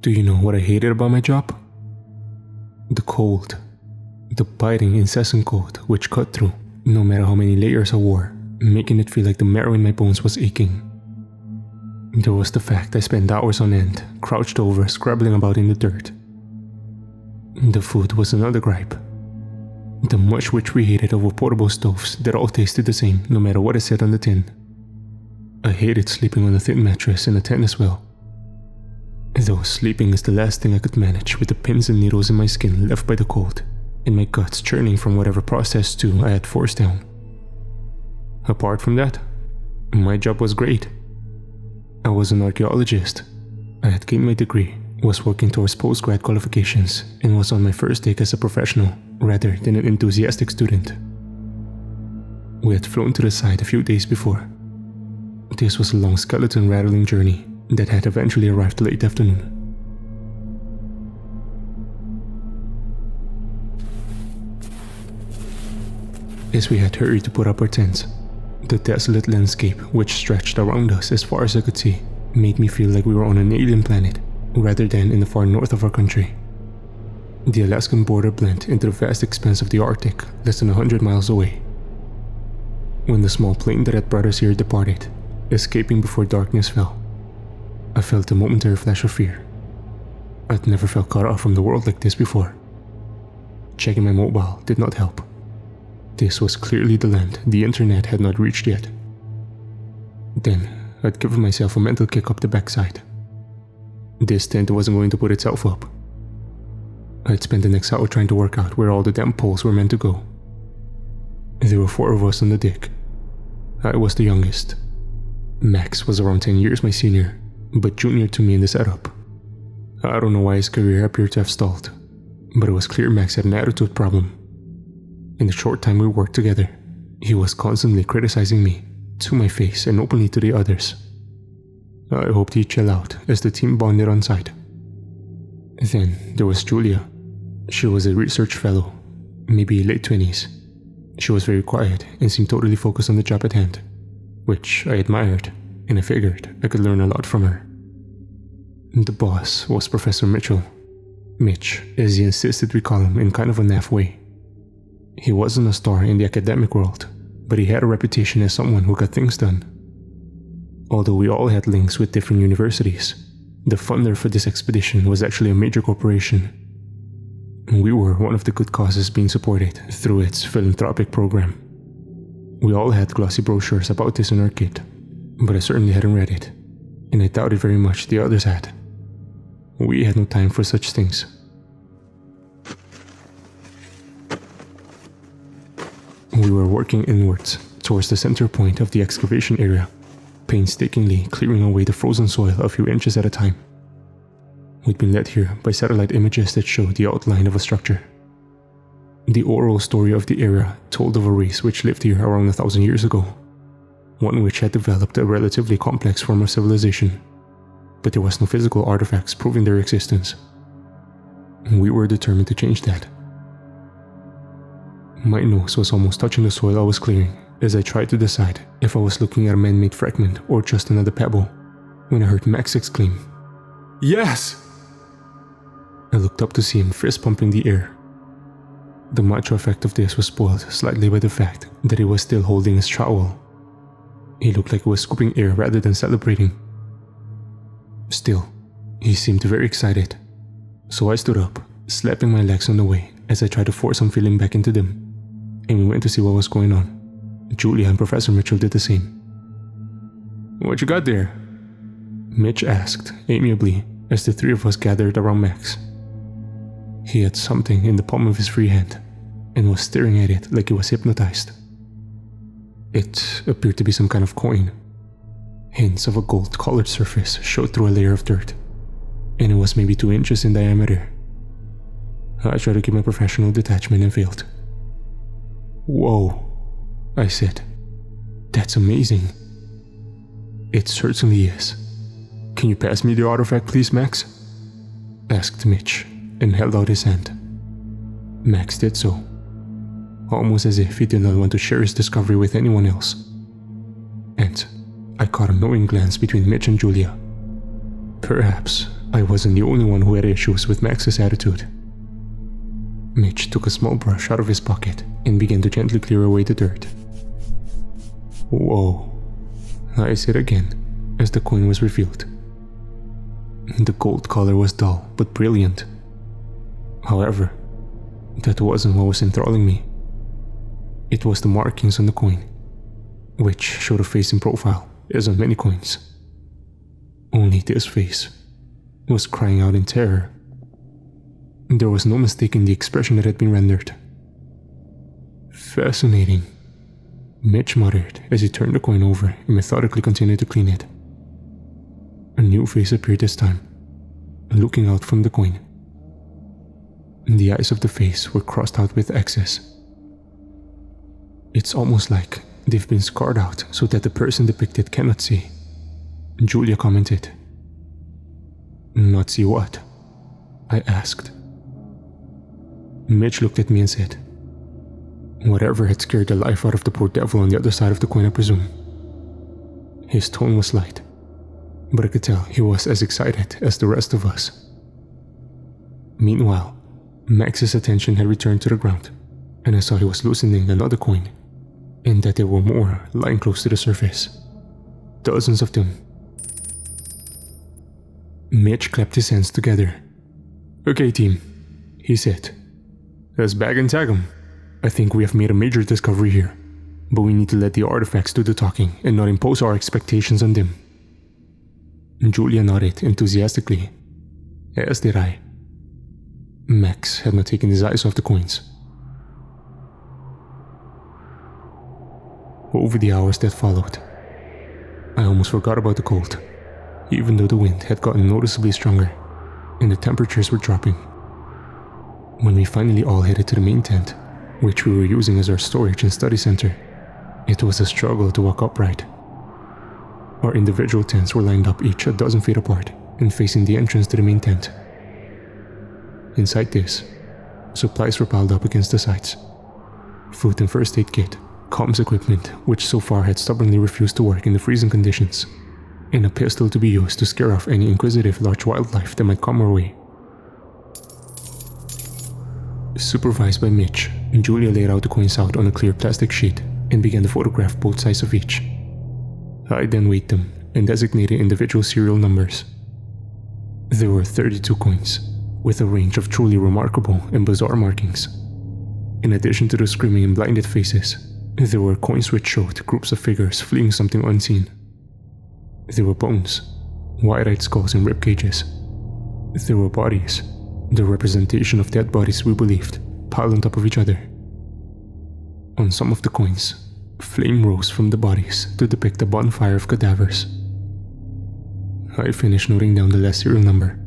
Do you know what I hated about my job? The cold. The biting, incessant cold which cut through, no matter how many layers I wore, making it feel like the marrow in my bones was aching. There was the fact I spent hours on end, crouched over, scrabbling about in the dirt. The food was another gripe. The much which we hated over portable stoves that all tasted the same no matter what it said on the tin. I hated sleeping on a thin mattress in a tent as well. Though sleeping is the last thing I could manage with the pins and needles in my skin left by the cold, and my guts churning from whatever processed stew I had forced down. Apart from that, my job was great. I was an archaeologist. I had gained my degree, was working towards post-grad qualifications, and was on my first take as a professional rather than an enthusiastic student. We had flown to the site a few days before. This was a long skeleton-rattling journey that had eventually arrived late afternoon. As we had hurried to put up our tents, the desolate landscape which stretched around us as far as I could see made me feel like we were on an alien planet rather than in the far north of our country. The Alaskan border blended into the vast expanse of the Arctic less than 100 miles away. When the small plane that had brought us here departed, escaping before darkness fell, I felt a momentary flash of fear. I'd never felt cut off from the world like this before. Checking my mobile did not help. This was clearly the land the internet had not reached yet. Then, I'd given myself a mental kick up the backside. This tent wasn't going to put itself up. I'd spent the next hour trying to work out where all the damn poles were meant to go. There were 4 of us on the deck. I was the youngest. Max was around 10 years my senior, but junior to me in the setup. I don't know why his career appeared to have stalled, but it was clear Max had an attitude problem. In the short time we worked together, he was constantly criticizing me, to my face and openly to the others. I hoped he'd chill out as the team bonded on site. Then there was Julia. She was a research fellow, maybe late 20s. She was very quiet and seemed totally focused on the job at hand, which I admired, and I figured I could learn a lot from her. The boss was Professor Mitchell. Mitch, as he insisted we call him in kind of a naff way. He wasn't a star in the academic world, but he had a reputation as someone who got things done. Although we all had links with different universities, the funder for this expedition was actually a major corporation. We were one of the good causes being supported through its philanthropic program. We all had glossy brochures about this in our kit, but I certainly hadn't read it, and I doubted very much the others had. We had no time for such things. We were working inwards towards the center point of the excavation area, painstakingly clearing away the frozen soil a few inches at a time. We'd been led here by satellite images that showed the outline of a structure. The oral story of the area told of a race which lived here around 1,000 years ago, one which had developed a relatively complex form of civilization, but there was no physical artifacts proving their existence. We were determined to change that. My nose was almost touching the soil I was clearing as I tried to decide if I was looking at a man-made fragment or just another pebble, when I heard Max exclaim, "Yes!" I looked up to see him fist-pumping the air. The macho effect of this was spoiled slightly by the fact that he was still holding his trowel. He looked like he was scooping air rather than celebrating. Still, he seemed very excited, so I stood up, slapping my legs on the way as I tried to force some feeling back into them, and we went to see what was going on. Julia and Professor Mitchell did the same. "What you got there?" Mitch asked, amiably, as the 3 of us gathered around Max. He had something in the palm of his free hand, and was staring at it like he was hypnotized. It appeared to be some kind of coin. Hints of a gold-colored surface showed through a layer of dirt, and it was maybe 2 inches in diameter. I tried to keep my professional detachment and failed. "Whoa," I said. "That's amazing." "It certainly is. Can you pass me the artifact, please, Max?" asked Mitch, and held out his hand. Max did so, almost as if he did not want to share his discovery with anyone else. And I caught a knowing glance between Mitch and Julia. Perhaps I wasn't the only one who had issues with Max's attitude. Mitch took a small brush out of his pocket and began to gently clear away the dirt. "Whoa," I said again as the coin was revealed. The gold color was dull but brilliant. However, that wasn't what was enthralling me. It was the markings on the coin, which showed a face in profile, as on many coins. Only this face was crying out in terror. There was no mistaking the expression that had been rendered. "Fascinating," Mitch muttered as he turned the coin over and methodically continued to clean it. A new face appeared this time, looking out from the coin. The eyes of the face were crossed out with X's. "It's almost like they've been scarred out so that the person depicted cannot see," Julia commented. "Not see what?" I asked. Mitch looked at me and said, "Whatever had scared the life out of the poor devil on the other side of the coin, I presume." His tone was light, but I could tell he was as excited as the rest of us. Meanwhile, Max's attention had returned to the ground, and I saw he was loosening another coin, and that there were more lying close to the surface. Dozens of them. Mitch clapped his hands together. "Okay, team," he said. "Let's bag and tag 'em. I think we have made a major discovery here, but we need to let the artifacts do the talking and not impose our expectations on them." Julia nodded enthusiastically, as did I. Max had not taken his eyes off the coins. Over the hours that followed, I almost forgot about the cold, even though the wind had gotten noticeably stronger and the temperatures were dropping. When we finally all headed to the main tent, which we were using as our storage and study center, it was a struggle to walk upright. Our individual tents were lined up each a dozen feet apart and facing the entrance to the main tent. Inside this, supplies were piled up against the sides. Food and first aid kit, comms equipment which so far had stubbornly refused to work in the freezing conditions, and a pistol to be used to scare off any inquisitive large wildlife that might come our way. Supervised by Mitch, Julia laid out the coins out on a clear plastic sheet and began to photograph both sides of each. I then weighed them and designated individual serial numbers. There were 32 coins, with a range of truly remarkable and bizarre markings. In addition to the screaming and blinded faces, there were coins which showed groups of figures fleeing something unseen. There were bones, wide-eyed skulls and rib cages. There were bodies, the representation of dead bodies we believed, piled on top of each other. On some of the coins, flame rose from the bodies to depict a bonfire of cadavers. I finished noting down the last serial number,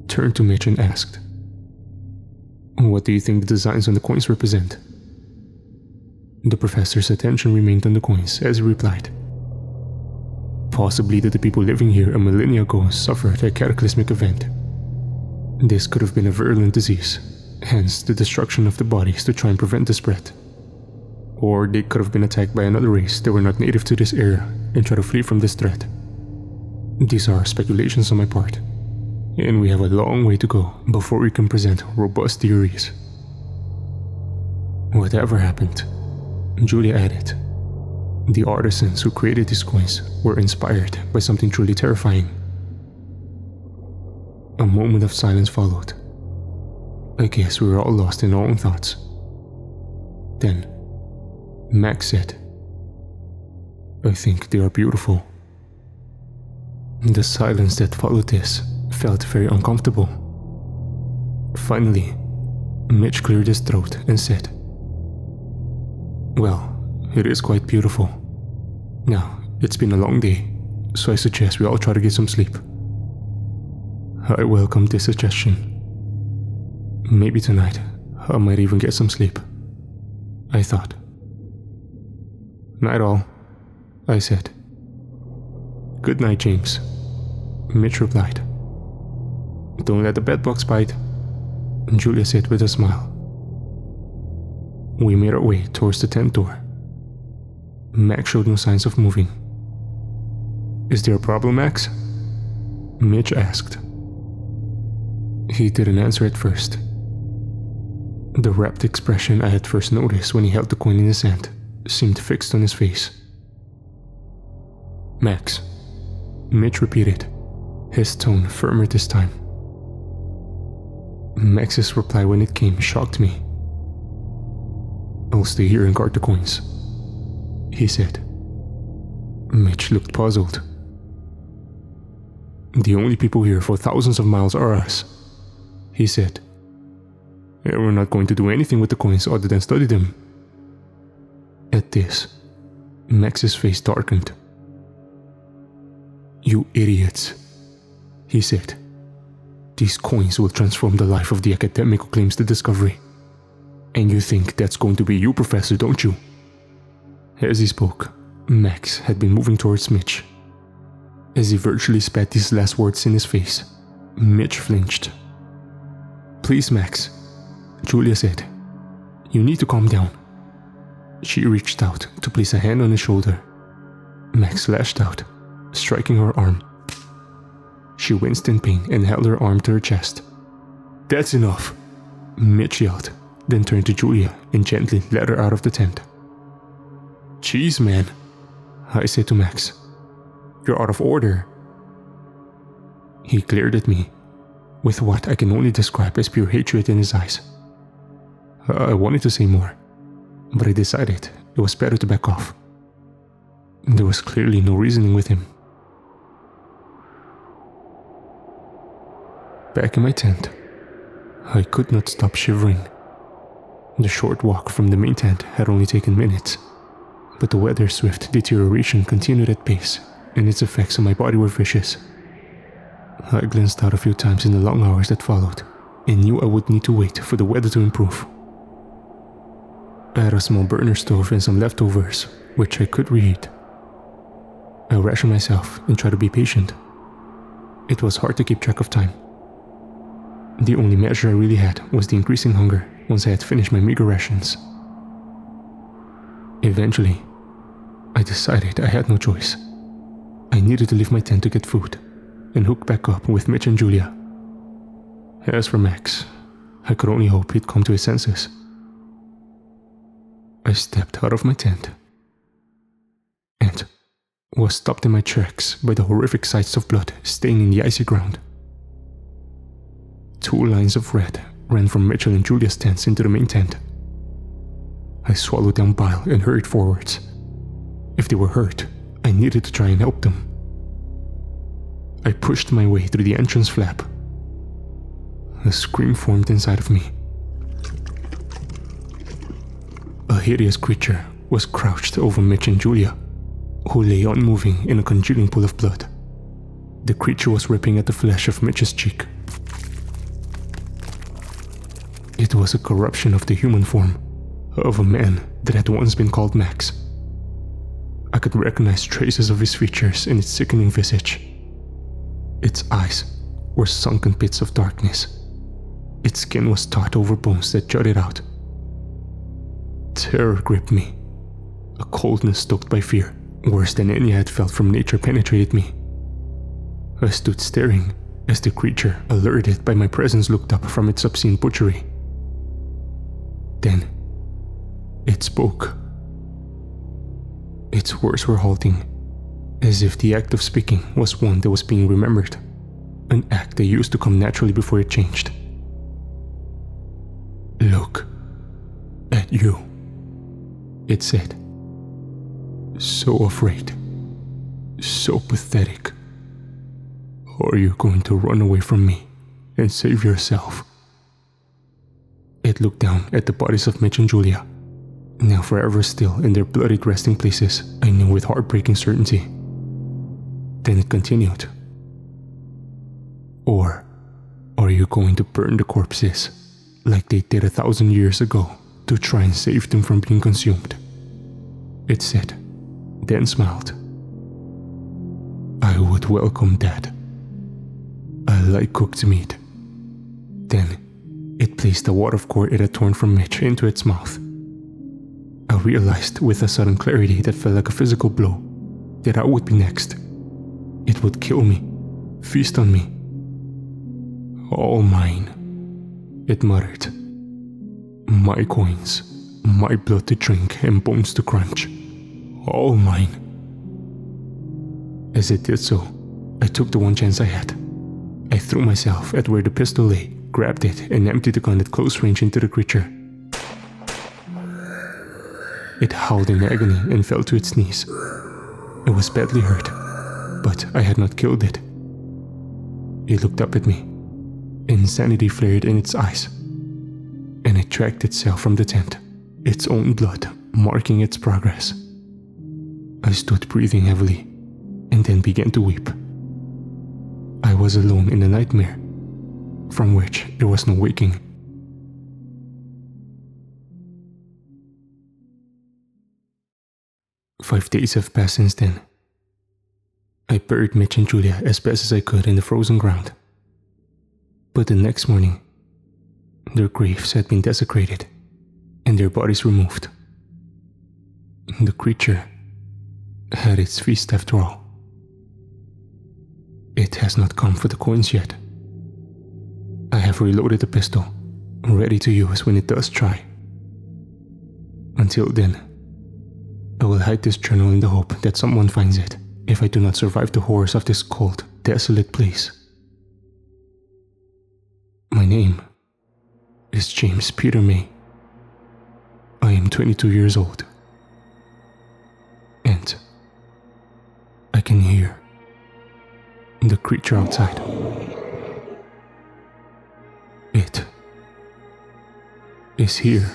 turned to Mitch and asked, "What do you think the designs on the coins represent?" The professor's attention remained on the coins as he replied, "Possibly that the people living here a millennia ago suffered a cataclysmic event. This could have been a virulent disease, hence the destruction of the bodies to try and prevent the spread. Or they could have been attacked by another race that were not native to this area and try to flee from this threat. These are speculations on my part, and we have a long way to go before we can present robust theories." Whatever happened, Julia added, the artisans who created these coins were inspired by something truly terrifying. A moment of silence followed. I guess we were all lost in our own thoughts. Then, Max said, "I think they are beautiful." The silence that followed this felt very uncomfortable. Finally, Mitch cleared his throat and said, "Well, it is quite beautiful. Now, it's been a long day, so I suggest we all try to get some sleep." I welcomed this suggestion. Maybe tonight, I might even get some sleep, I thought. "Night all," I said. "Good night, James," Mitch replied. "Don't let the bedbugs bite," Julia said with a smile. We made our way towards the tent door. Max showed no signs of moving. "Is there a problem, Max?" Mitch asked. He didn't answer at first. The rapt expression I had first noticed when he held the coin in his hand seemed fixed on his face. "Max," Mitch repeated, his tone firmer this time. Max's reply when it came shocked me. "I'll stay here and guard the coins," he said. Mitch looked puzzled. "The only people here for thousands of miles are us," he said. "And we're not going to do anything with the coins other than study them." At this, Max's face darkened. "You idiots," he said. "These coins will transform the life of the academic who claims the discovery. And you think that's going to be you, Professor, don't you?" As he spoke, Max had been moving towards Mitch. As he virtually spat these last words in his face, Mitch flinched. "Please, Max," Julia said. "You need to calm down." She reached out to place a hand on his shoulder. Max lashed out, striking her arm. She winced in pain and held her arm to her chest. "That's enough," Mitch yelled, then turned to Julia and gently led her out of the tent. "Jeez, man," I said to Max. "You're out of order." He glared at me, with what I can only describe as pure hatred in his eyes. I wanted to say more, but I decided it was better to back off. There was clearly no reasoning with him. Back in my tent, I could not stop shivering. The short walk from the main tent had only taken minutes, but the weather's swift deterioration continued at pace, and its effects on my body were vicious. I glanced out a few times in the long hours that followed, and knew I would need to wait for the weather to improve. I had a small burner stove and some leftovers, which I could reheat. I rationed myself and tried to be patient. It was hard to keep track of time. The only measure I really had was the increasing hunger once I had finished my meager rations. Eventually, I decided I had no choice. I needed to leave my tent to get food, and hook back up with Mitch and Julia. As for Max, I could only hope he'd come to his senses. I stepped out of my tent and was stopped in my tracks by the horrific sights of blood staining the icy ground. 2 lines of red ran from Mitchell and Julia's tents into the main tent. I swallowed down bile and hurried forwards. If they were hurt, I needed to try and help them. I pushed my way through the entrance flap. A scream formed inside of me. A hideous creature was crouched over Mitch and Julia, who lay unmoving in a congealing pool of blood. The creature was ripping at the flesh of Mitch's cheek. It was a corruption of the human form, of a man that had once been called Max. I could recognize traces of his features in its sickening visage. Its eyes were sunken pits of darkness. Its skin was taut over bones that jutted out. Terror gripped me. A coldness stoked by fear, worse than any I had felt from nature, penetrated me. I stood staring as the creature, alerted by my presence, looked up from its obscene butchery. Then, it spoke. Its words were halting, as if the act of speaking was one that was being remembered, an act that used to come naturally before it changed. "Look at you," it said. "So afraid, so pathetic. Are you going to run away from me and save yourself?" It looked down at the bodies of Mitch and Julia, now forever still in their bloodied resting places, I knew with heartbreaking certainty. Then it continued. "Or are you going to burn the corpses like they did 1,000 years ago to try and save them from being consumed?" It said, then smiled. "I would welcome that. I like cooked meat." Then it placed the wad of cord it had torn from Mitch into its mouth. I realized with a sudden clarity that felt like a physical blow that I would be next. It would kill me, feast on me. All mine, it muttered. My coins, my blood to drink and bones to crunch. All mine. As it did so, I took the one chance I had. I threw myself at where the pistol lay, grabbed it, and emptied the gun at close range into the creature. It howled in agony and fell to its knees. It was badly hurt, but I had not killed it. It looked up at me. Insanity flared in its eyes, and it tracked itself from the tent, its own blood marking its progress. I stood breathing heavily, and then began to weep. I was alone in a nightmare, from which there was no waking. "5 days have passed since then. I buried Mitch and Julia as best as I could in the frozen ground. But the next morning, their graves had been desecrated and their bodies removed. The creature had its feast after all. It has not come for the coins yet. I have reloaded the pistol, ready to use when it does try. Until then, I will hide this journal in the hope that someone finds it if I do not survive the horrors of this cold, desolate place. My name is James Peter May. I am 22 years old. And I can hear the creature outside. It is here.